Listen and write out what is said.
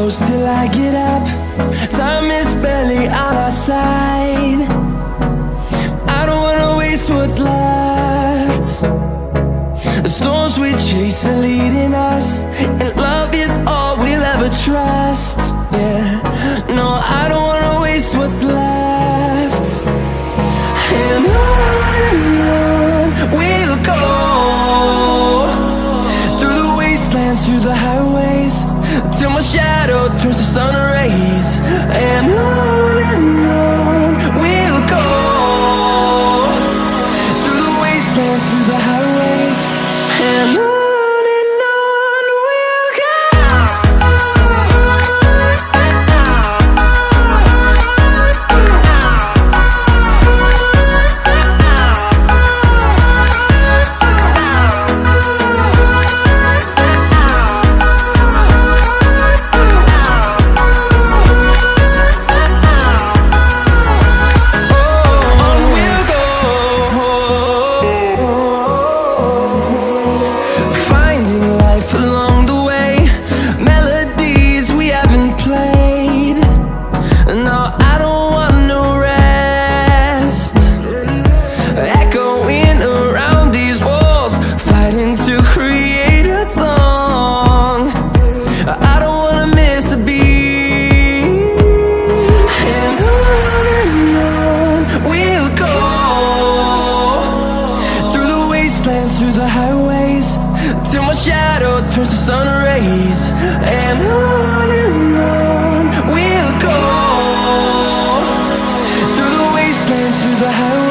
close till I get up. Time is barely on our side. I don't wanna waste what's left. The storms we chase are leading us, and love is all we'll ever trust. Yeah, no, I don't wanna waste what's left. And on we'll go, through the wastelands, through the highways, till my shadow turns to sun rays. And on we'll go, through the wastelands, through the highways, and on. Through the highways, till my shadow turns to sun rays. And on we'll go, through the wastelands, through the highways.